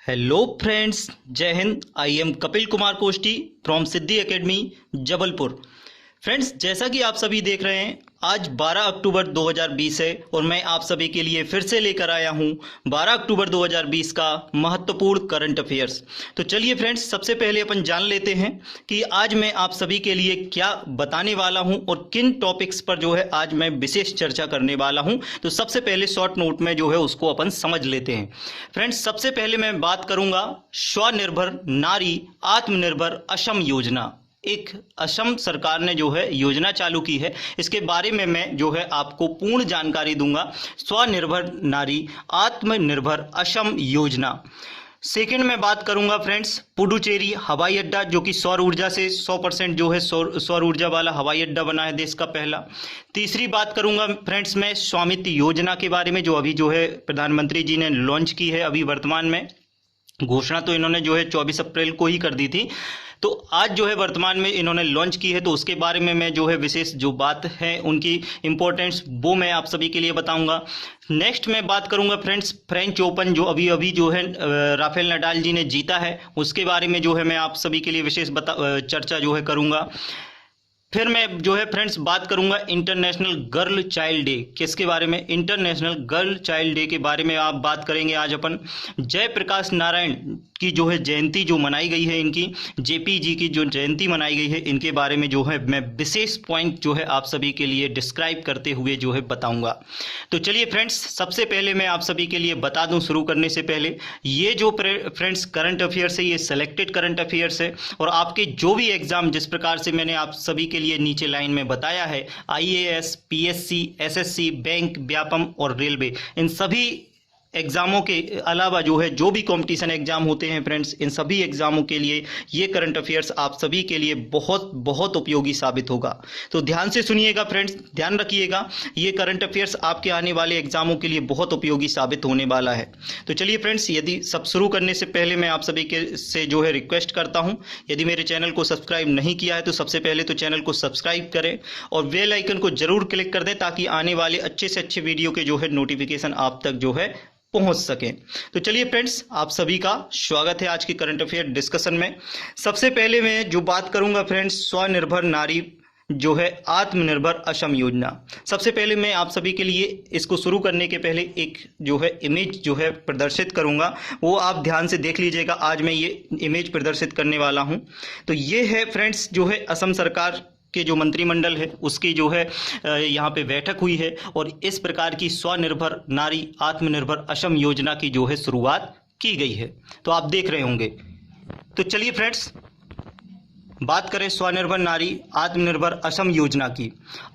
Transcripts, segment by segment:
Hello friends, जय Hind. I am Kapil Kumar Koshti from Siddhi academy Jabalpur. Friends, जैसा कि आप सभी देख रहे हैं, आज 12 अक्टूबर 2020 है और मैं आप सभी के लिए फिर से लेकर आया हूं 12 अक्टूबर 2020 का महत्वपूर्ण करंट अफेयर्स। तो चलिए फ्रेंड्स, सबसे पहले अपन जान लेते हैं कि आज मैं आप सभी के लिए क्या बताने वाला हूं और किन टॉपिक्स पर जो है आज मैं विशेष चर्चा करने वाला हूं। तो सबसे पहले शॉर्ट नोट में जो है उसको अपन समझ लेते हैं। फ्रेंड्स, सबसे पहले मैं बात करूंगा स्वनिर्भर नारी आत्मनिर्भर असम योजना। एक असम सरकार ने जो है योजना चालू की है, इसके बारे में मैं जो है आपको पूर्ण जानकारी दूंगा। स्वनिर्भर नारी आत्मनिर्भर असम योजना। सेकंड में बात करूंगा फ्रेंड्स पुडुचेरी हवाई अड्डा, जो कि सौर ऊर्जा से 100% जो है सौर ऊर्जा वाला हवाई अड्डा बना है देश का पहला। तीसरी बात करूंगा फ्रेंड्स मैं स्वामित्व योजना के बारे में, जो अभी जो है प्रधानमंत्री जी ने लॉन्च की है। अभी वर्तमान में घोषणा तो इन्होंने जो है 24 अप्रैल को ही कर दी थी, तो आज जो है वर्तमान में इन्होंने लॉन्च की है, तो उसके बारे में मैं जो है विशेष जो बात है उनकी इंपॉर्टेंस वो मैं आप सभी के लिए बताऊंगा। नेक्स्ट मैं बात करूंगा फ्रेंड्स फ्रेंच ओपन, जो अभी अभी जो है राफेल नडाल जी ने जीता है, उसके बारे में जो है मैं आप सभी के लिए विशेष चर्चा जो है करूंगा। फिर मैं जो है फ्रेंड्स बात करूंगा इंटरनेशनल गर्ल चाइल्ड डे। किसके बारे में? इंटरनेशनल गर्ल चाइल्ड डे के बारे में आप बात करेंगे आज अपन। जयप्रकाश नारायण की जो है जयंती जो मनाई गई है, इनकी जेपी जी की जो जयंती मनाई गई है, इनके बारे में जो है मैं विशेष पॉइंट जो है आप सभी के लिए डिस्क्राइब करते हुए जो है बताऊंगा। तो चलिए फ्रेंड्स, सबसे पहले मैं आप सभी के लिए बता दूं शुरू करने से पहले, ये जो फ्रेंड्स करंट अफेयर्स है ये सिलेक्टेड करंट अफेयर्स है, और आपके जो भी एग्जाम जिस प्रकार से मैंने आप सभी के लिए नीचे लाइन में बताया है, IAS, PSC, SSC, bank, Vyapam और रेलवे, इन सभी एग्जामों के अलावा जो है जो भी कंपटीशन एग्जाम होते हैं फ्रेंड्स, इन सभी एग्जामों के लिए ये करंट अफेयर्स आप सभी के लिए बहुत बहुत उपयोगी साबित होगा। तो ध्यान से सुनिएगा फ्रेंड्स, ध्यान रखिएगा, ये करंट अफेयर्स आपके आने वाले एग्जामों के लिए बहुत उपयोगी साबित होने वाला है। तो चलिए फ्रेंड्स, यदि सब शुरू करने से पहले मैं आप सभी के से जो है रिक्वेस्ट करता हूं, यदि मेरे चैनल को सब्सक्राइब नहीं किया है तो सबसे पहले तो चैनल को सब्सक्राइब करें और बेल आइकन को जरूर क्लिक कर दें, ताकि आने वाले अच्छे से अच्छे वीडियो के जो है नोटिफिकेशन आप तक जो है पहुंच सके। तो चलिए फ्रेंड्स, आप सभी का स्वागत है आज की करंट अफेयर डिस्कशन में। सबसे पहले मैं जो बात करूंगा फ्रेंड्स स्वनिर्भर नारी जो है आत्मनिर्भर असम योजना। सबसे पहले मैं आप सभी के लिए इसको शुरू करने के पहले एक जो है इमेज जो है प्रदर्शित करूंगा, वो आप ध्यान से देख लीजिएगा। आज मैं ये इमेज प्रदर्शित करने वाला हूं। तो ये है फ्रेंड्स जो है असम सरकार के जो मंत्रिमंडल है उसकी जो है यहाँ पे बैठक हुई है, और इस प्रकार की स्वनिर्भर नारी आत्मनिर्भर असम योजना की जो है शुरुआत की गई है, तो आप देख रहे होंगे। तो चलिए फ्रेंड्स बात करें स्वनिर्भर नारी आत्मनिर्भर असम योजना की।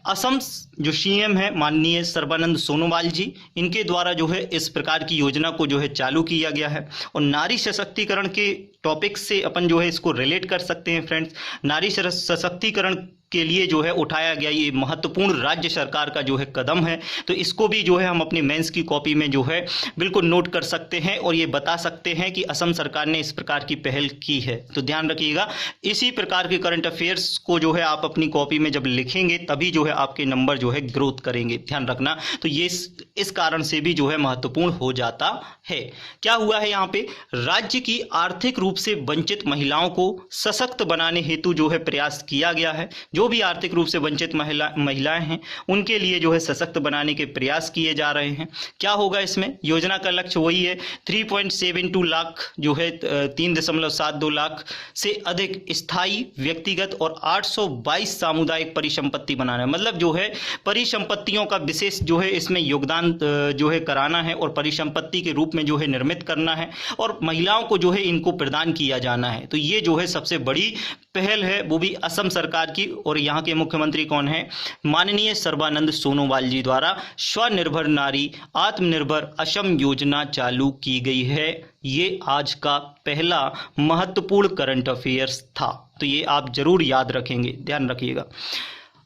असम जो सीएम है माननीय सर्बानंद सोनोवाल जी, इनके द्वारा जो है इस प्रकार की योजना को जो है चालू किया गया है, और नारी सशक्तिकरण के टॉपिक से अपन जो है इसको रिलेट कर सकते हैं फ्रेंड्स। नारी सशक्तिकरण के लिए जो है उठाया गया ये महत्वपूर्ण राज्य सरकार का जो है कदम है, तो इसको भी जो है हम अपने मेंस की कॉपी में जो है बिल्कुल नोट कर सकते हैं, और ये बता सकते हैं कि असम सरकार ने इस प्रकार की पहल की है। तो ध्यान रखिएगा, इसी प्रकार के करंट अफेयर्स को जो है आप अपनी कॉपी में जब लिखेंगे तभी जो है आपके नंबर जो है ग्रोथ करेंगे, ध्यान रखना। तो ये इस कारण से भी जो है महत्वपूर्ण हो जाता है। क्या हुआ है यहाँ पे? राज्य की आर्थिक रूप से वंचित महिलाओं को सशक्त बनाने हेतु जो है प्रयास किया गया है। जो भी आर्थिक रूप से वंचित महिलाएं हैं उनके लिए जो है सशक्त बनाने के प्रयास किए जा रहे हैं। क्या होगा इसमें? योजना का लक्ष्य वही है 3.72 लाख जो है 3.72 लाख से अधिक स्थायी व्यक्तिगत और 822 सामुदायिक परिसंपत्ति बनाना है। मतलब जो है परिसंपत्तियों का विशेष जो है इसमें योगदान जो है कराना है, और परिसंपत्ति के रूप में जो है निर्मित करना है, और महिलाओं को जो है इनको प्रदान किया जाना है। तो ये जो है सबसे बड़ी पहल है, वो भी असम सरकार की, और यहाँ के मुख्यमंत्री कौन है? माननीय सर्बानंद सोनोवाल जी द्वारा स्वनिर्भर नारी आत्मनिर्भर असम योजना चालू की गई है। ये आज का पहला महत्वपूर्ण करंट अफेयर्स था, तो ये आप जरूर याद रखेंगे, ध्यान रखिएगा।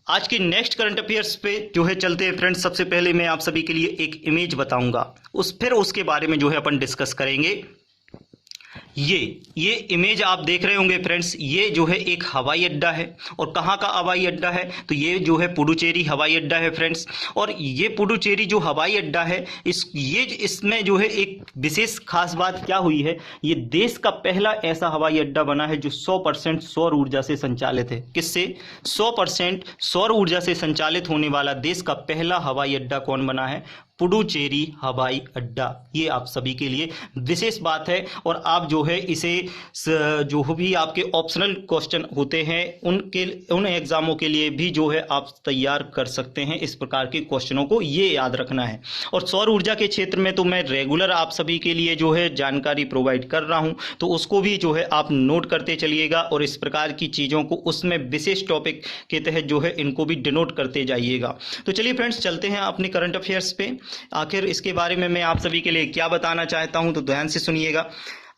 आज के नेक्स्ट करंट अफेयर्स पे जो है चलते हैं फ्रेंड्स। सबसे पहले मैं आप सभी के लिए एक इमेज बताऊंगा, फिर उसके बारे में जो है अपन डिस्कस करेंगे। ये इमेज आप देख रहे होंगे फ्रेंड्स, ये जो है एक हवाई अड्डा है। और कहाँ का हवाई अड्डा है? तो ये जो है पुडुचेरी हवाई अड्डा है फ्रेंड्स। और ये पुडुचेरी जो हवाई अड्डा है, इसमें जो है एक विशेष खास बात क्या हुई है, ये देश का पहला ऐसा हवाई अड्डा बना है जो 100% सौर ऊर्जा से संचालित है। किससे? 100% सौर ऊर्जा से संचालित होने वाला देश का पहला हवाई अड्डा कौन बना है? पुडुचेरी हवाई अड्डा। ये आप सभी के लिए विशेष बात है। और आप जो है इसे जो भी आपके ऑप्शनल क्वेश्चन होते हैं उन एग्जामों के लिए भी जो है आप तैयार कर सकते हैं। इस प्रकार के क्वेश्चनों को ये याद रखना है। और सौर ऊर्जा के क्षेत्र में तो मैं रेगुलर आप सभी के लिए जो है जानकारी प्रोवाइड कर रहा हूं, तो उसको भी जो है आप नोट करते चलिएगा और इस प्रकार की चीज़ों को उसमें विशेष टॉपिक के तहत जो है इनको भी डिनोट करते जाइएगा। तो चलिए फ्रेंड्स, चलते हैं अपने करंट अफेयर्स पे। आखिर इसके बारे में मैं आप सभी के लिए क्या बताना चाहता हूं, तो ध्यान से सुनिएगा।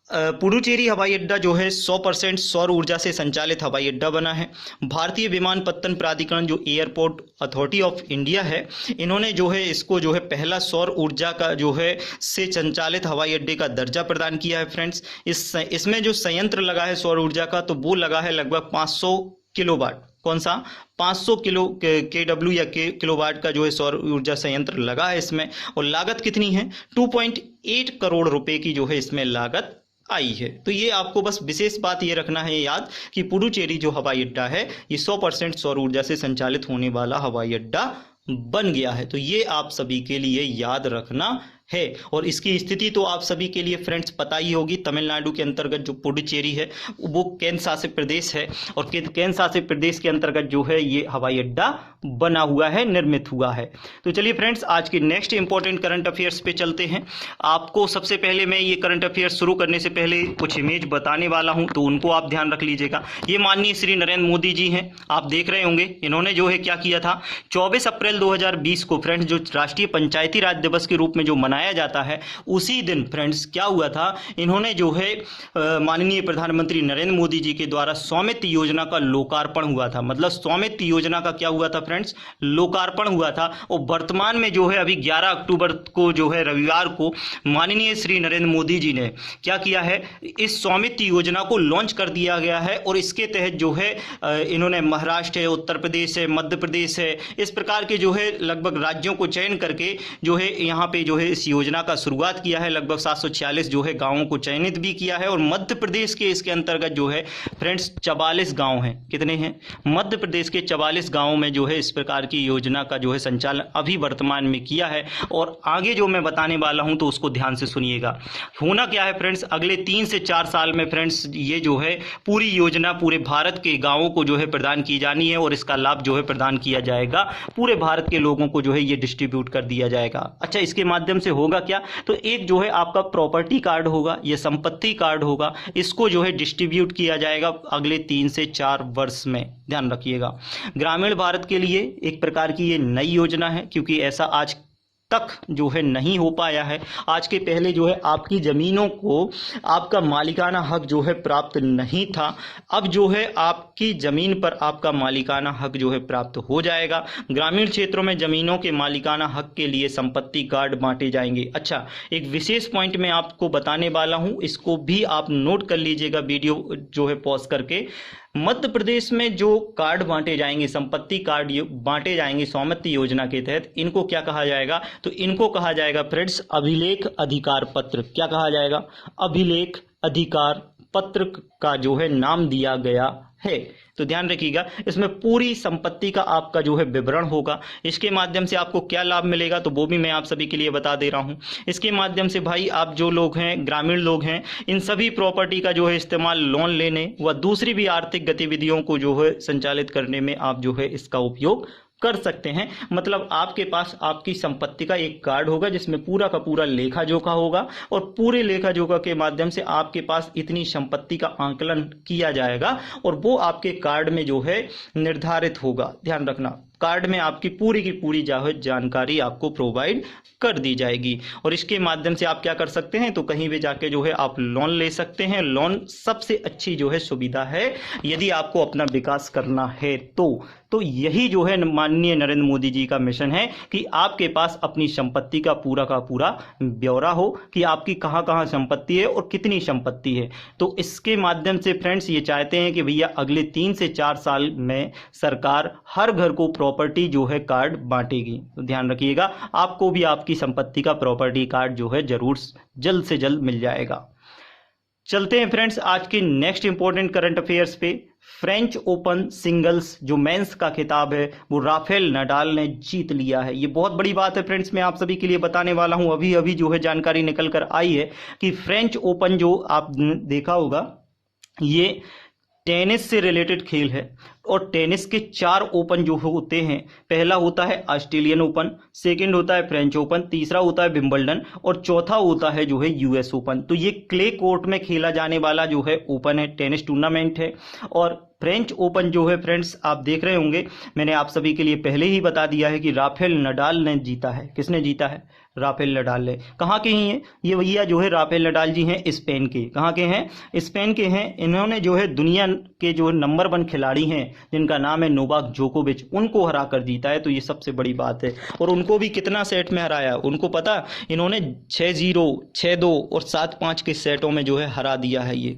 पुडुचेरी हवाई अड्डा जो है 100% सौर ऊर्जा से संचालित हवाई अड्डा बना है। भारतीय विमानपत्तन प्राधिकरण जो एयरपोर्ट अथॉरिटी ऑफ इंडिया है, इन्होंने जो है इसको जो है पहला सौर ऊर्जा का जो है से संचालित हवाई अड्डे का दर्जा प्रदान किया है फ्रेंड्स। इसमें जो संयंत्र लगा है सौर ऊर्जा का, तो वो लगा है लगभग 500 किलोवाट। कौन सा? 500 केडब्ल्यू या किलोवाट का जो है सौर ऊर्जा संयंत्र लगा है इसमें। और लागत कितनी है? 2.8 करोड़ रुपए की जो है इसमें लागत आई है। तो ये आपको बस विशेष बात ये रखना है याद कि पुडुचेरी जो हवाई अड्डा है ये 100% सौर ऊर्जा से संचालित होने वाला हवाई अड्डा बन गया है। तो ये आप सभी के लिए याद रखना है। और इसकी स्थिति तो आप सभी के लिए फ्रेंड्स पता ही होगी। तमिलनाडु के अंतर्गत जो पुडुचेरी है वो केंद्र शासित प्रदेश है और केंद्र शासित प्रदेश के अंतर्गत जो है ये हवाई अड्डा बना हुआ है, निर्मित हुआ है। तो चलिए फ्रेंड्स, आज के नेक्स्ट इंपॉर्टेंट करंट अफेयर्स पे चलते हैं। आपको सबसे पहले मैं ये करंट अफेयर्स शुरू करने से पहले कुछ इमेज बताने वाला हूं, तो उनको आप ध्यान रख लीजिएगा। ये माननीय श्री नरेंद्र मोदी जी हैं, आप देख रहे होंगे। इन्होंने जो है क्या किया था, 24 अप्रैल 2020 को फ्रेंड्स जो राष्ट्रीय पंचायती राज दिवस के रूप में जो मनाया जाता है, उसी दिन फ्रेंड्स क्या हुआ था, इन्होंने जो है माननीय प्रधानमंत्री नरेंद्र मोदी जी के द्वारा स्वामित्व योजना का लोकार्पण हुआ था। मतलब स्वामित्व योजना का क्या हुआ था फ्रेंड्स? लोकार्पण हुआ था। और वर्तमान में जो है अभी 11 अक्टूबर को जो है रविवार को माननीय श्री नरेंद्र मोदी जी ने क्या किया है, इस स्वामित्व योजना को लॉन्च कर दिया गया है। और इसके तहत जो है इन्होंने महाराष्ट्र है, उत्तर प्रदेश है, मध्य प्रदेश है, इस प्रकार के जो है लगभग राज्यों को चयन करके जो है यहाँ पे जो है इस योजना का शुरुआत किया है। लगभग 746 जो है गांवों को चयनित भी किया है। और मध्य प्रदेश के इसके अंतर्गत जो है फ्रेंड्स 44 गांव हैं। कितने हैं? मध्य प्रदेश के 44 गांवों में जो है इस प्रकार की योजना का जो है संचालन अभी वर्तमान में किया है। और आगे जो मैं बताने वाला हूं तो उसको ध्यान से सुनिएगा। होना क्या है फ्रेंड्स, अगले 3 से 4 साल में फ्रेंड्स ये जो है पूरी योजना पूरे भारत के गांवों को जो है प्रदान की जानी है और इसका लाभ जो है प्रदान किया जाएगा। पूरे भारत के लोगों को जो है ये डिस्ट्रीब्यूट कर दिया जाएगा। अच्छा, इसके माध्यम से होगा क्या, तो एक जो है आपका प्रॉपर्टी कार्ड होगा, ये संपत्ति कार्ड होगा, इसको जो है डिस्ट्रीब्यूट किया जाएगा अगले 3 से 4 वर्ष में। ध्यान रखिएगा, ग्रामीण भारत के लिए एक प्रकार की ये नई योजना है, क्योंकि ऐसा आज तक जो है नहीं हो पाया है। आज के पहले जो है आपकी ज़मीनों को आपका मालिकाना हक जो है प्राप्त नहीं था। अब जो है आपकी ज़मीन पर आपका मालिकाना हक जो है प्राप्त हो जाएगा। ग्रामीण क्षेत्रों में ज़मीनों के मालिकाना हक के लिए संपत्ति कार्ड बांटे जाएंगे। अच्छा, एक विशेष पॉइंट मैं आपको बताने वाला हूं, इसको भी आप नोट कर लीजिएगा वीडियो जो है पॉज करके। मध्य प्रदेश में जो कार्ड बांटे जाएंगे, संपत्ति कार्ड बांटे जाएंगे स्वामित्व योजना के तहत, इनको क्या कहा जाएगा, तो इनको कहा जाएगा फ्रेंड्स अभिलेख अधिकार पत्र। क्या कहा जाएगा? अभिलेख अधिकार पत्र का जो है नाम दिया गया है। तो ध्यान रखिएगा, इसमें पूरी संपत्ति का आपका जो है विवरण होगा। इसके माध्यम से आपको क्या लाभ मिलेगा, तो वो भी मैं आप सभी के लिए बता दे रहा हूं। इसके माध्यम से भाई आप जो लोग हैं, ग्रामीण लोग हैं, इन सभी प्रॉपर्टी का जो है इस्तेमाल लोन लेने व दूसरी भी आर्थिक गतिविधियों को जो है संचालित करने में आप जो है इसका उपयोग कर सकते हैं। मतलब आपके पास आपकी संपत्ति का एक कार्ड होगा जिसमें पूरा का पूरा लेखा जोखा होगा और पूरे लेखा जोखा के माध्यम से आपके पास इतनी संपत्ति का आंकलन किया जाएगा और वो आपके कार्ड में जो है निर्धारित होगा। ध्यान रखना, कार्ड में आपकी पूरी की पूरी जो है जानकारी आपको प्रोवाइड कर दी जाएगी। और इसके माध्यम से आप क्या कर सकते हैं, तो कहीं भी जाके जो है आप लोन ले सकते हैं। लोन सबसे अच्छी जो है सुविधा है यदि आपको अपना विकास करना है तो यही जो है माननीय नरेंद्र मोदी जी का मिशन है कि आपके पास अपनी संपत्ति का पूरा ब्यौरा हो कि आपकी कहां कहां संपत्ति है और कितनी संपत्ति है। तो इसके माध्यम से फ्रेंड्स ये चाहते हैं कि भैया अगले 3 से 4 साल में सरकार हर घर को प्रॉपर्टी जो है कार्ड बांटेगी। तो ध्यान रखिएगा, आपको भी आपकी संपत्ति का प्रॉपर्टी कार्ड जो है जरूर जल्द से जल्द मिल जाएगा। चलते हैं फ्रेंड्स आज के नेक्स्ट इंपॉर्टेंट करंट अफेयर्स पे। फ्रेंच ओपन सिंगल्स जो मेंस का खिताब है वो राफेल नडाल ने जीत लिया है। ये बहुत बड़ी बात है फ्रेंड्स, मैं आप सभी के लिए बताने वाला हूं। अभी अभी जो है जानकारी निकल कर आई है कि फ्रेंच ओपन जो आप देखा होगा ये टेनिस से रिलेटेड खेल है और टेनिस के 4 ओपन जो होते हैं, पहला होता है ऑस्ट्रेलियन ओपन, सेकंड होता है फ्रेंच ओपन, तीसरा होता है विंबलडन और चौथा होता है जो है यूएस ओपन। तो ये क्ले कोर्ट में खेला जाने वाला जो है ओपन है, टेनिस टूर्नामेंट है। और फ्रेंच ओपन जो है फ्रेंड्स आप देख रहे होंगे, मैंने आप सभी के लिए पहले ही बता दिया है कि राफेल नडाल ने जीता है। किसने जीता है? राफेल नडाल ने। कहाँ के ही हैं ये भैया? जो है राफेल नडाल जी हैं स्पेन के। कहाँ के हैं? स्पेन के हैं। इन्होंने जो है दुनिया के जो नंबर 1 खिलाड़ी हैं जिनका नाम है नोवाक जोकोविच, उनको हरा कर जीता है। तो ये सबसे बड़ी बात है। और उनको भी कितना सेट में हराया उनको पता? इन्होंने 6-0, 6-2 और 7-5 के सेटों में जो है हरा दिया है ये।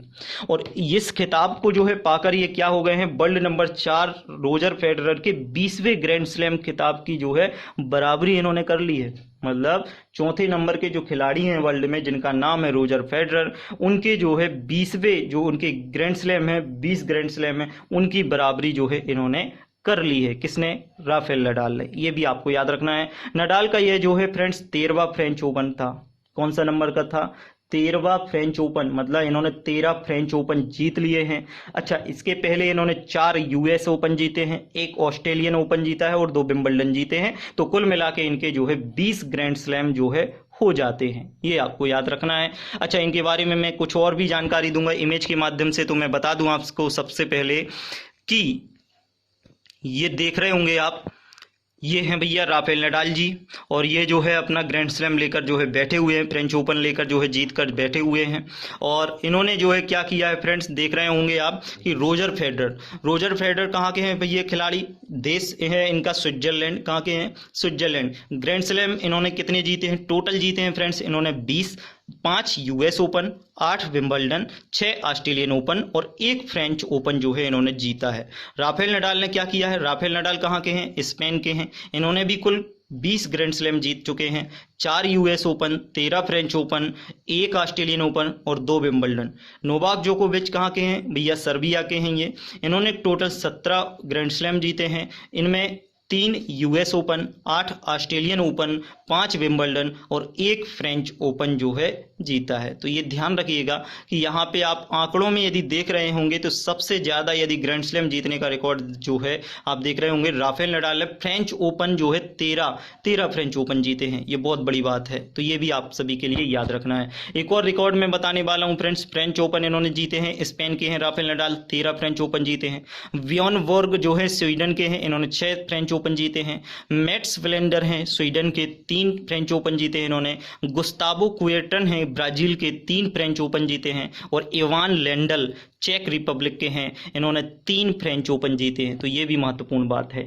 और इस खिताब को जो है पाकर ये क्या हो गए हैं? वर्ल्ड नंबर 4 रोजर फेडरर के 20वें ग्रैंड स्लैम खिताब की जो है बराबरी इन्होंने कर ली है। मतलब चौथे नंबर के जो खिलाड़ी हैं वर्ल्ड में जिनका नाम है रोजर फेडरर, उनके जो है 20वें जो उनके ग्रैंड स्लैम है, 20 ग्रैंड स्लैम है, उनकी बराबरी जो है इन्होंने कर ली है। किसने? राफेल नडाल ने। ये भी आपको याद रखना है। नडाल का ये जो है फ्रेंड्स 13वां फ्रेंच ओपन था। कौन सा नंबर का था? 13वां फ्रेंच ओपन। मतलब इन्होंने 13 फ्रेंच ओपन जीत लिए हैं। अच्छा, इसके पहले इन्होंने 4 यूएस ओपन जीते हैं, 1 ऑस्ट्रेलियन ओपन जीता है और 2 विंबलडन जीते हैं। तो कुल मिला के इनके जो है 20 ग्रैंड स्लैम जो है हो जाते हैं। ये आपको याद रखना है। अच्छा, इनके बारे में मैं कुछ और भी जानकारी दूंगा इमेज के माध्यम से। तो मैं बता दूं आपको सबसे पहले कि ये देख रहे होंगे आप, ये हैं भैया राफेल नडाल जी और ये जो है अपना ग्रैंड स्लैम लेकर जो है बैठे हुए हैं, फ्रेंच ओपन लेकर जो है जीत कर बैठे हुए हैं। और इन्होंने जो है क्या किया है फ्रेंड्स, देख रहे होंगे आप कि रोजर फेडरर कहाँ के हैं भैया खिलाड़ी? देश है इनका स्विट्जरलैंड। कहाँ के हैं? स्विट्जरलैंड। ग्रैंड स्लैम इन्होंने कितने जीते हैं? टोटल जीते हैं फ्रेंड्स इन्होंने 20, 5 US open, 8 Wimbledon, 6 Australian open और 1 फ्रेंच ओपन जो है इन्होंने जीता है। राफेल नडाल ने क्या किया है? राफेल नडाल कहाँ के हैं? स्पेन के हैं। इन्होंने भी कुल 20 ग्रैंड स्लैम जीत चुके हैं, 4 US open, 13 French open, 1 Australian open और 2 विंबलडन। नोवाक जोकोविच कहाँ के हैं भैया? सर्बिया के हैं ये। इन्होंने टोटल 17 ग्रैंड स्लैम जीते हैं। इनमें 3 US open, 8 Australian open, 5 Wimbledon और 1 फ्रेंच ओपन जो है जीता है। तो ये ध्यान रखिएगा कि यहाँ पे आप आंकड़ों में यदि देख रहे होंगे तो सबसे ज्यादा यदि ग्रैंड स्लैम जीतने का रिकॉर्ड जो है आप देख रहे होंगे राफेल नडाल ने। फ्रेंच ओपन जो है 13 फ्रेंच ओपन जीते हैं। ये बहुत बड़ी बात है। तो ये भी आप सभी के लिए याद रखना है। एक और रिकॉर्ड मैं बताने वाला हूँ फ्रेंड्स, फ्रेंच ओपन इन्होंने जीते हैं, स्पेन के हैं राफेल नडाल, 13 फ्रेंच ओपन जीते हैं। वियन बोर्ग जो है स्वीडन के हैं, इन्होंने 6 फ्रेंच ओपन जीते हैं। मैट्स विलेंडर हैं स्वीडन के, 3 फ्रेंच ओपन जीते हैं इन्होंने। गुस्तावो कुएर्टन हैं ब्राजील के, 3 फ्रेंच ओपन जीते हैं। और इवान लेंडल चेक रिपब्लिक के हैं, इन्होंने 3 फ्रेंच ओपन जीते हैं। तो ये भी महत्वपूर्ण बात है।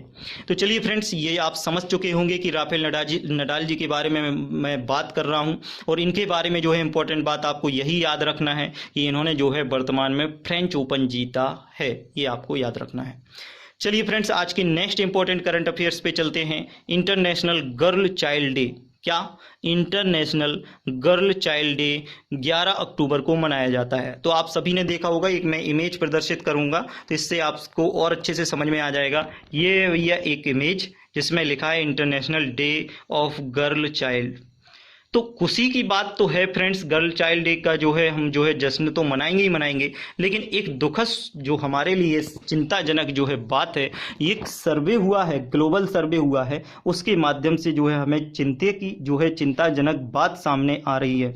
तो चलिए फ्रेंड्स, ये आप समझ चुके होंगे कि राफेल नडाल जी के बारे में मैं बात कर रहा हूं और इनके बारे में जो है इंपॉर्टेंट बात आपको यही याद रखना है कि इन्होंने जो है वर्तमान में फ्रेंच ओपन जीता है। ये आपको याद रखना है। चलिए फ्रेंड्स, आज के नेक्स्ट इंपॉर्टेंट करंट अफेयर्स पे चलते हैं। International girl child day. क्या? इंटरनेशनल गर्ल चाइल्ड डे 11 अक्टूबर को मनाया जाता है। तो आप सभी ने देखा होगा, एक मैं इमेज प्रदर्शित करूंगा तो इससे आपको और अच्छे से समझ में आ जाएगा। ये भैया एक इमेज जिसमें लिखा है international day of girl child. तो खुशी की बात तो है फ्रेंड्स, गर्ल चाइल्ड डे का जो है हम जो है जश्न तो मनाएंगे ही मनाएंगे, लेकिन एक दुखद जो हमारे लिए चिंताजनक जो है बात है, ये सर्वे हुआ है, ग्लोबल सर्वे हुआ है, उसके माध्यम से जो है हमें चिंता की जो है चिंताजनक बात सामने आ रही है।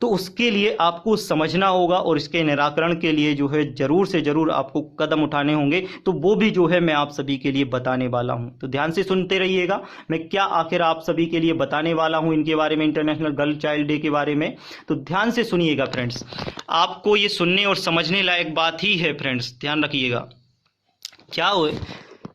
तो उसके लिए आपको समझना होगा और इसके निराकरण के लिए जो है ज़रूर से ज़रूर आपको कदम उठाने होंगे। तो वो भी जो है मैं आप सभी के लिए बताने वाला हूं, तो ध्यान से सुनते रहिएगा मैं क्या आखिर आप सभी के लिए बताने वाला हूं इनके बारे में, इंटरनेशनल गर्ल चाइल्ड डे के बारे में। तो ध्यान से सुनिएगा फ्रेंड्स, आपको ये सुनने और समझने लायक बात ही है फ्रेंड्स, ध्यान रखिएगा। क्या हुआ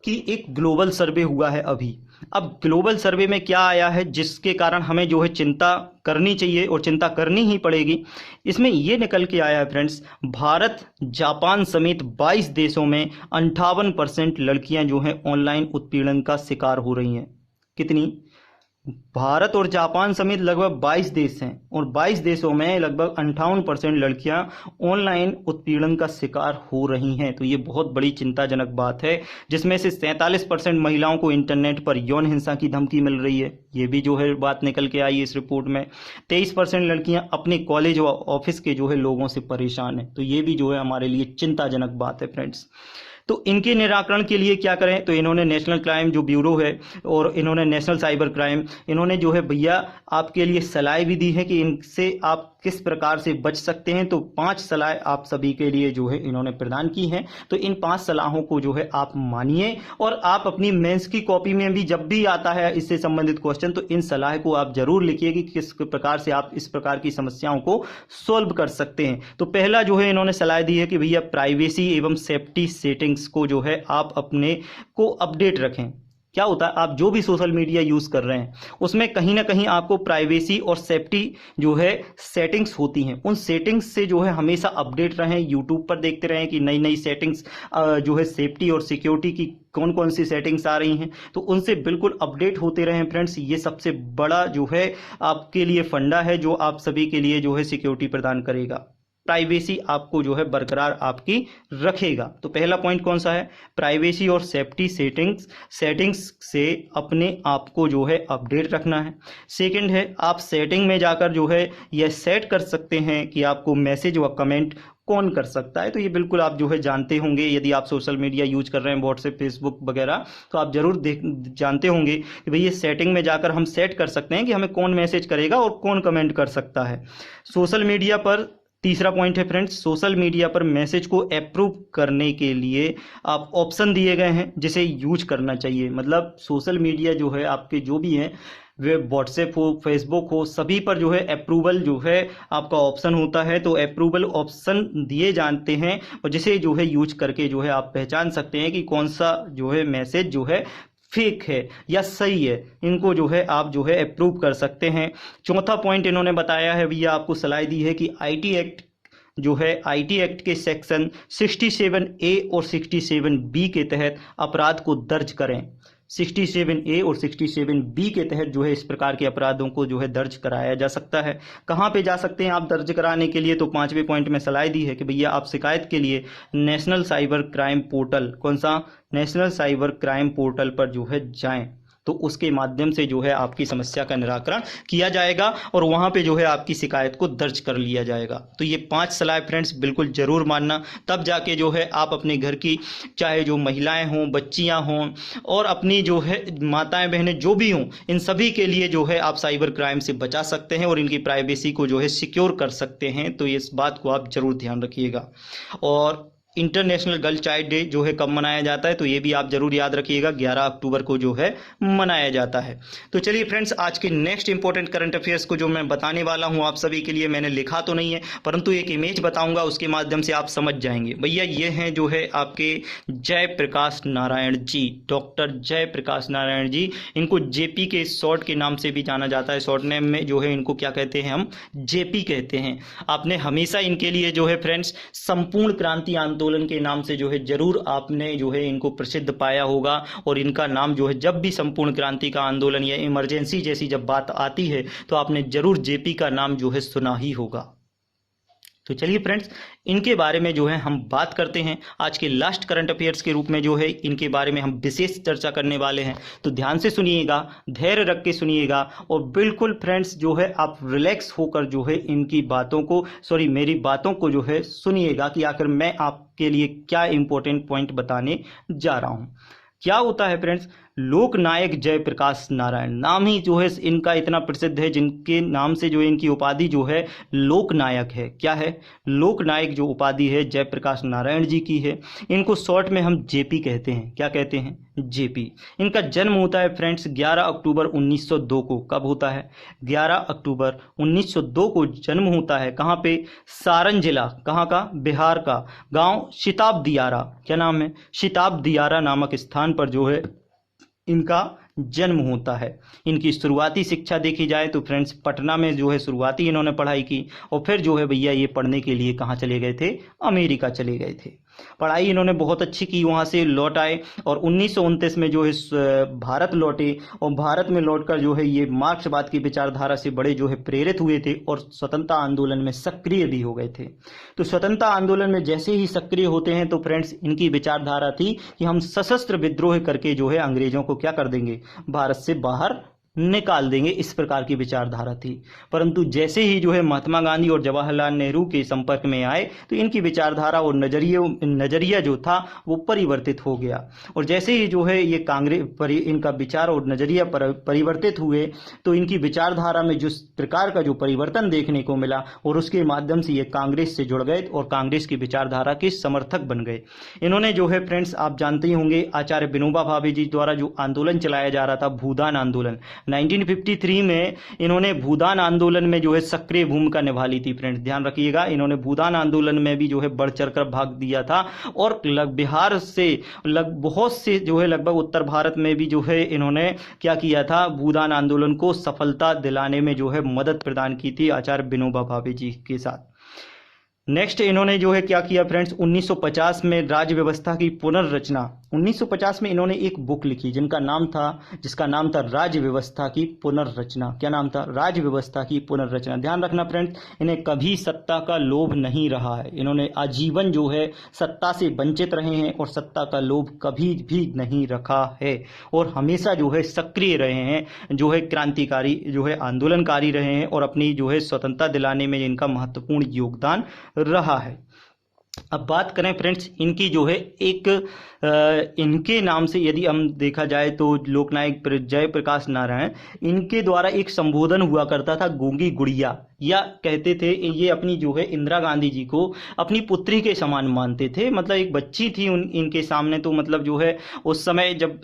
कि एक ग्लोबल सर्वे हुआ है अभी। अब ग्लोबल सर्वे में क्या आया है जिसके कारण हमें जो है चिंता करनी चाहिए और चिंता करनी ही पड़ेगी। इसमें ये निकल के आया है फ्रेंड्स, भारत जापान समेत 22 देशों में 58% लड़कियां जो हैं ऑनलाइन उत्पीड़न का शिकार हो रही हैं। कितनी? भारत और जापान समेत लगभग 22 देश हैं और 22 देशों में लगभग 58% लड़कियां ऑनलाइन उत्पीड़न का शिकार हो रही हैं। तो ये बहुत बड़ी चिंताजनक बात है, जिसमें से 47% महिलाओं को इंटरनेट पर यौन हिंसा की धमकी मिल रही है। ये भी जो है बात निकल के आई है इस रिपोर्ट में। 23% लड़कियां अपने कॉलेज व ऑफिस के जो है लोगों से परेशान है। तो ये भी जो है हमारे लिए चिंताजनक बात है फ्रेंड्स। तो इनके निराकरण के लिए क्या करें, तो इन्होंने नेशनल क्राइम जो ब्यूरो है और इन्होंने नेशनल साइबर क्राइम, इन्होंने जो है भैया आपके लिए सलाह भी दी है कि इनसे आप किस प्रकार से बच सकते हैं। तो 5 सलाह आप सभी के लिए जो है इन्होंने प्रदान की हैं। तो इन 5 सलाहों को जो है आप मानिए और आप अपनी मेंस की कॉपी में भी जब भी आता है इससे संबंधित क्वेश्चन, तो इन सलाह को आप जरूर लिखिए कि किस प्रकार से आप इस प्रकार की समस्याओं को सॉल्व कर सकते हैं। तो पहला जो है इन्होंने सलाह दी है कि भैया प्राइवेसी एवं सेफ्टी सेटिंग्स को जो है आप अपने को अपडेट रखें। क्या होता है, आप जो भी सोशल मीडिया यूज कर रहे हैं उसमें कहीं ना कहीं आपको प्राइवेसी और सेफ्टी जो है सेटिंग्स होती हैं, उन सेटिंग्स से जो है हमेशा अपडेट रहें। यूट्यूब पर देखते रहें कि नई नई सेटिंग्स जो है सेफ्टी और सिक्योरिटी की कौन कौन सी सेटिंग्स आ रही हैं, तो उनसे बिल्कुल अपडेट होते रहें फ्रेंड्स। ये सबसे बड़ा जो है आपके लिए फंडा है जो आप सभी के लिए जो है सिक्योरिटी प्रदान करेगा, प्राइवेसी आपको जो है बरकरार आपकी रखेगा। तो पहला पॉइंट कौन सा है, प्राइवेसी और सेफ्टी सेटिंग्स से अपने आप को जो है अपडेट रखना है। सेकंड है, आप सेटिंग में जाकर जो है यह सेट कर सकते हैं कि आपको मैसेज व कमेंट कौन कर सकता है। तो ये बिल्कुल आप जो है जानते होंगे, यदि आप सोशल मीडिया यूज कर रहे हैं व्हाट्सएप फेसबुक वगैरह, तो आप जरूर जानते होंगे कि भाई ये सेटिंग में जाकर हम सेट कर सकते हैं कि हमें कौन मैसेज करेगा और कौन कमेंट कर सकता है। सोशल मीडिया पर तीसरा पॉइंट है फ्रेंड्स, सोशल मीडिया पर मैसेज को अप्रूव करने के लिए आप ऑप्शन दिए गए हैं जिसे यूज करना चाहिए। मतलब सोशल मीडिया जो है आपके जो भी हैं, वे व्हाट्सएप हो फेसबुक हो, सभी पर जो है अप्रूवल जो है आपका ऑप्शन होता है। तो अप्रूवल ऑप्शन दिए जाते हैं और जिसे जो है यूज करके जो है आप पहचान सकते हैं कि कौन सा जो है मैसेज जो है फेक है या सही है, इनको जो है आप जो है अप्रूव कर सकते हैं। चौथा पॉइंट इन्होंने बताया है भैया, आपको सलाह दी है कि आईटी एक्ट जो है, आईटी एक्ट के सेक्शन 67A और 67B के तहत अपराध को दर्ज करें। 67A और 67B के तहत जो है इस प्रकार के अपराधों को जो है दर्ज कराया जा सकता है। कहाँ पे जा सकते हैं आप दर्ज कराने के लिए, तो 5वें पॉइंट में सलाह दी है कि भैया आप शिकायत के लिए नेशनल साइबर क्राइम पोर्टल, कौन सा, नेशनल साइबर क्राइम पोर्टल पर जो है जाएं। तो उसके माध्यम से जो है आपकी समस्या का निराकरण किया जाएगा और वहां पे जो है आपकी शिकायत को दर्ज कर लिया जाएगा। तो ये 5 सलाह फ्रेंड्स बिल्कुल जरूर मानना, तब जाके जो है आप अपने घर की चाहे जो महिलाएं हों, बच्चियां हों और अपनी जो है माताएं बहनें जो भी हों, इन सभी के लिए जो है आप साइबर क्राइम से बचा सकते हैं और इनकी प्राइवेसी को जो है सिक्योर कर सकते हैं। तो इस बात को आप जरूर ध्यान रखिएगा। और इंटरनेशनल गर्ल चाइल्ड डे जो है कब मनाया जाता है, तो ये भी आप जरूर याद रखिएगा, 11 अक्टूबर को जो है मनाया जाता है। तो चलिए फ्रेंड्स, आज के नेक्स्ट इंपॉर्टेंट करंट अफेयर्स को जो मैं बताने वाला हूं आप सभी के लिए, मैंने लिखा तो नहीं है परंतु एक इमेज बताऊंगा, उसके माध्यम से आप समझ जाएंगे। भैया ये हैं जो है आपके जयप्रकाश नारायण जी, डॉक्टर जयप्रकाश नारायण जी। इनको जेपी के शॉर्ट के नाम से भी जाना जाता है, शॉर्ट नेम में जो है इनको क्या कहते हैं, हम जेपी कहते हैं। आपने हमेशा इनके लिए जो है फ्रेंड्स संपूर्ण क्रांति आंदोलन के नाम से जो है जरूर आपने जो है इनको प्रसिद्ध पाया होगा और इनका नाम जो है जब भी संपूर्ण क्रांति का आंदोलन या इमरजेंसी जैसी जब बात आती है तो आपने जरूर जेपी का नाम जो है सुना ही होगा। तो चलिए फ्रेंड्स, इनके बारे में जो है हम बात करते हैं। आज के लास्ट करंट अफेयर्स के रूप में जो है इनके बारे में हम विशेष चर्चा करने वाले हैं। तो ध्यान से सुनिएगा, धैर्य रख के सुनिएगा और बिल्कुल फ्रेंड्स जो है आप रिलैक्स होकर जो है इनकी बातों को, मेरी बातों को जो है सुनिएगा कि आखिर मैं आपके लिए क्या इंपॉर्टेंट पॉइंट बताने जा रहा हूं। क्या होता है फ्रेंड्स, लोकनायक जयप्रकाश नारायण। नाम ही जो है इनका इतना प्रसिद्ध है, जिनके नाम से जो इनकी उपाधि जो है लोकनायक है। क्या है? लोकनायक जो उपाधि है जयप्रकाश नारायण जी की है। इनको शॉर्ट में हम जेपी कहते हैं। क्या कहते हैं? जेपी। इनका जन्म होता है फ्रेंड्स 11 अक्टूबर 1902 को। कब होता है? 11 अक्टूबर 1902 को जन्म होता है। कहाँ पे? सारण जिला। कहाँ का? बिहार का। गांव शिताब दियारा। क्या नाम है? शिताब दियारा नामक स्थान पर जो है इनका जन्म होता है। इनकी शुरुआती शिक्षा देखी जाए तो फ्रेंड्स पटना में जो है शुरुआती इन्होंने पढ़ाई की, और फिर जो है भैया ये पढ़ने के लिए कहाँ चले गए थे? अमेरिका चले गए थे। पढ़ाई इन्होंने बहुत अच्छी की, वहाँ से लौट आए और 1929 में जो है भारत लौटे, और भारत में लौटकर जो है ये मार्क्सवाद की विचारधारा से बड़े जो है प्रेरित हुए थे और स्वतंत्रता आंदोलन में सक्रिय भी हो गए थे। तो स्वतंत्रता आंदोलन में जैसे ही सक्रिय होते हैं तो फ्रेंड्स इनकी विचारधारा थी कि हम सशस्त्र विद्रोह करके जो है अंग्रेजों को क्या कर देंगे? भारत से बाहर निकाल देंगे। इस प्रकार की विचारधारा थी। परंतु जैसे ही जो है महात्मा गांधी और जवाहरलाल नेहरू के संपर्क में आए तो इनकी विचारधारा और नजरिया जो था वो परिवर्तित हो गया। और जैसे ही जो है ये इनका विचार और नजरिया परिवर्तित हुए तो इनकी विचारधारा में जिस प्रकार का जो परिवर्तन देखने को मिला, और उसके माध्यम से ये कांग्रेस से जुड़ गए और कांग्रेस की विचारधारा के समर्थक बन गए। इन्होंने जो है फ्रेंड्स आप जानते ही होंगे आचार्य विनोबा भावे जी द्वारा जो आंदोलन चलाया जा रहा था, भूदान आंदोलन, 1953 में इन्होंने भूदान आंदोलन में जो है सक्रिय भूमिका निभा ली थी। फ्रेंड्स ध्यान रखिएगा, इन्होंने भूदान आंदोलन में भी जो है बढ़ चढ़कर भाग दिया था, और बिहार से बहुत से जो है लगभग उत्तर भारत में भी जो है इन्होंने क्या किया था? भूदान आंदोलन को सफलता दिलाने में जो है मदद प्रदान की थी आचार्य विनोबा भावे जी के साथ। नेक्स्ट इन्होंने जो है क्या किया फ्रेंड्स? 1950 में राज्य व्यवस्था की पुनर्रचना। 1950 में इन्होंने एक बुक लिखी जिसका नाम था राज्य व्यवस्था की पुनर्रचना। क्या नाम था? राज्य व्यवस्था की पुनर्रचना। ध्यान रखना फ्रेंड्स, इन्हें कभी सत्ता का लोभ नहीं रहा है। इन्होंने आजीवन जो है सत्ता से वंचित रहे हैं और सत्ता का लोभ कभी भी नहीं रखा है, और हमेशा जो है सक्रिय रहे हैं, जो है क्रांतिकारी, जो है आंदोलनकारी रहे हैं, और अपनी जो है स्वतंत्रता दिलाने में इनका महत्वपूर्ण योगदान रहा है। अब बात करें फ्रेंड्स इनकी जो है इनके नाम से यदि हम देखा जाए तो लोकनायक जयप्रकाश नारायण, इनके द्वारा एक संबोधन हुआ करता था गूंगी गुड़िया, या कहते थे ये अपनी जो है इंदिरा गांधी जी को अपनी पुत्री के समान मानते थे। मतलब एक बच्ची थी इनके सामने, तो मतलब जो है उस समय जब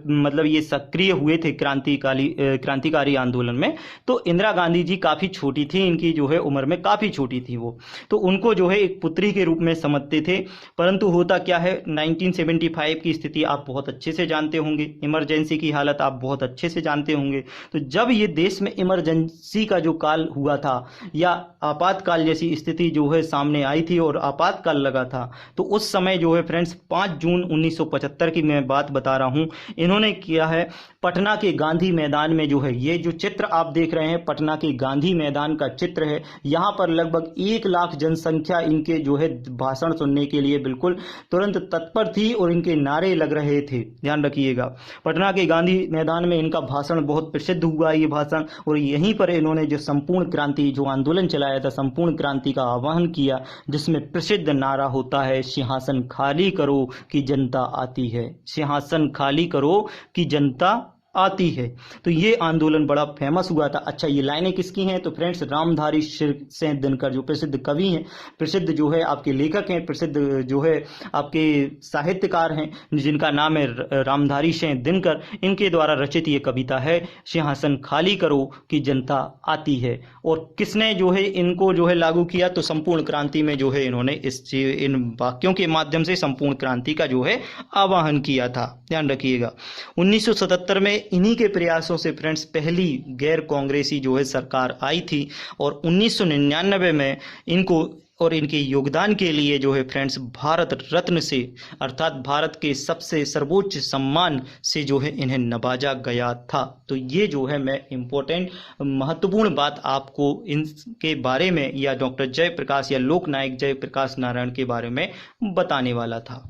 मतलब ये सक्रिय हुए थे क्रांतिकारी आंदोलन में, तो इंदिरा गांधी जी काफ़ी छोटी थी, इनकी जो है उम्र में काफ़ी छोटी थी वो, तो उनको जो है एक पुत्री के रूप में समझते थे। परंतु होता क्या है, 1975 की स्थिति आप बहुत अच्छे से जानते होंगे, इमरजेंसी की हालत आप बहुत अच्छे से जानते होंगे। तो जब ये देश में इमरजेंसी का जो काल हुआ था या आपातकाल जैसी स्थिति जो है सामने आई थी और आपातकाल लगा था, तो उस समय जो है फ्रेंड्स 5 जून 1975 की मैं बात बता रहा हूं, इन्होंने किया है पटना के गांधी मैदान में जो है, ये जो चित्र आप देख रहे हैं पटना के गांधी मैदान का चित्र है। यहाँ पर लगभग 1 लाख जनसंख्या इनके जो है भाषण सुनने के लिए बिल्कुल तुरंत तत्पर थी और इनके नारे लग रहे थे। ध्यान रखिएगा, पटना के गांधी मैदान में इनका भाषण बहुत प्रसिद्ध हुआ ये भाषण, और यहीं पर इन्होंने जो संपूर्ण क्रांति जो आंदोलन चलाया था, संपूर्ण क्रांति का आह्वान किया, जिसमें प्रसिद्ध नारा होता है सिंहासन खाली करो कि जनता आती है, सिंहासन खाली करो कि जनता आती है। तो ये आंदोलन बड़ा फेमस हुआ था। अच्छा, ये लाइनें किसकी हैं? तो फ्रेंड्स रामधारी सिंह दिनकर जो प्रसिद्ध कवि हैं, प्रसिद्ध जो है आपके लेखक हैं, प्रसिद्ध जो है आपके साहित्यकार हैं, जिनका नाम है रामधारी सिंह दिनकर, इनके द्वारा रचित ये कविता है सिंहासन खाली करो कि जनता आती है। और किसने जो है इनको जो है लागू किया? तो संपूर्ण क्रांति में जो है इन्होंने इन वाक्यों के माध्यम से संपूर्ण क्रांति का जो है आह्वान किया था। ध्यान रखिएगा, 1977 में इन्हीं के प्रयासों से फ्रेंड्स पहली गैर कांग्रेसी जो है सरकार आई थी, और 1999 में इनको और इनके योगदान के लिए जो है फ्रेंड्स भारत रत्न से, अर्थात भारत के सबसे सर्वोच्च सम्मान से जो है इन्हें नवाजा गया था। तो ये जो है मैं इम्पोर्टेंट महत्वपूर्ण बात आपको इनके बारे में या डॉक्टर जयप्रकाश या लोकनायक जयप्रकाश नारायण के बारे में बताने वाला था।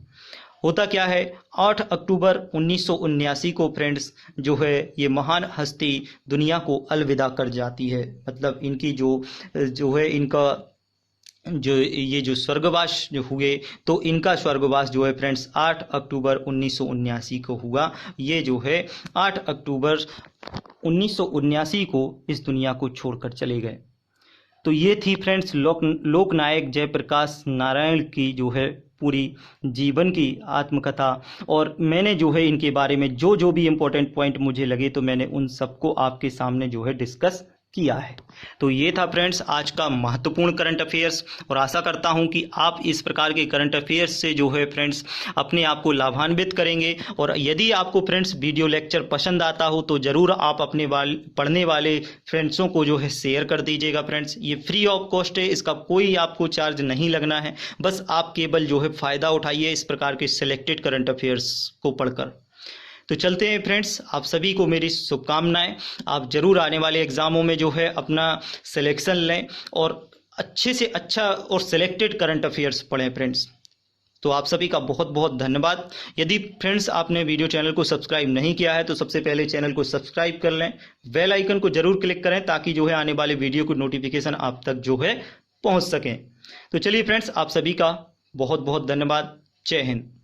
होता क्या है, 8 अक्टूबर 1979 को फ्रेंड्स जो है ये महान हस्ती दुनिया को अलविदा कर जाती है। मतलब इनकी जो है इनका जो ये जो स्वर्गवास जो हुए, तो इनका स्वर्गवास जो है फ्रेंड्स 8 अक्टूबर 1979 को हुआ। ये जो है 8 अक्टूबर 1979 को इस दुनिया को छोड़कर चले गए। तो ये थी फ्रेंड्स लोकनायक जयप्रकाश नारायण की जो है पूरी जीवन की आत्मकथा। और मैंने जो है इनके बारे में जो जो भी इम्पोर्टेंट पॉइंट मुझे लगे तो मैंने उन सबको आपके सामने जो है डिस्कस किया है। तो ये था फ्रेंड्स आज का महत्वपूर्ण करंट अफेयर्स, और आशा करता हूं कि आप इस प्रकार के करंट अफेयर्स से जो है फ्रेंड्स अपने आप को लाभान्वित करेंगे। और यदि आपको फ्रेंड्स वीडियो लेक्चर पसंद आता हो तो ज़रूर आप अपने पढ़ने वाले फ्रेंड्सों को जो है शेयर कर दीजिएगा। फ्रेंड्स ये फ्री ऑफ कॉस्ट है, इसका कोई आपको चार्ज नहीं लगना है, बस आप केवल जो है फ़ायदा उठाइए इस प्रकार के सिलेक्टेड करंट अफेयर्स को पढ़कर। तो चलते हैं फ्रेंड्स, आप सभी को मेरी शुभकामनाएं। आप जरूर आने वाले एग्जामों में जो है अपना सिलेक्शन लें और अच्छे से अच्छा और सिलेक्टेड करंट अफेयर्स पढ़ें फ्रेंड्स। तो आप सभी का बहुत बहुत धन्यवाद। यदि फ्रेंड्स आपने वीडियो चैनल को सब्सक्राइब नहीं किया है तो सबसे पहले चैनल को सब्सक्राइब कर लें, बेल आइकन को जरूर क्लिक करें ताकि जो है आने वाले वीडियो की नोटिफिकेशन आप तक जो है पहुंच सकें। तो चलिए फ्रेंड्स, आप सभी का बहुत बहुत धन्यवाद। जय हिंद।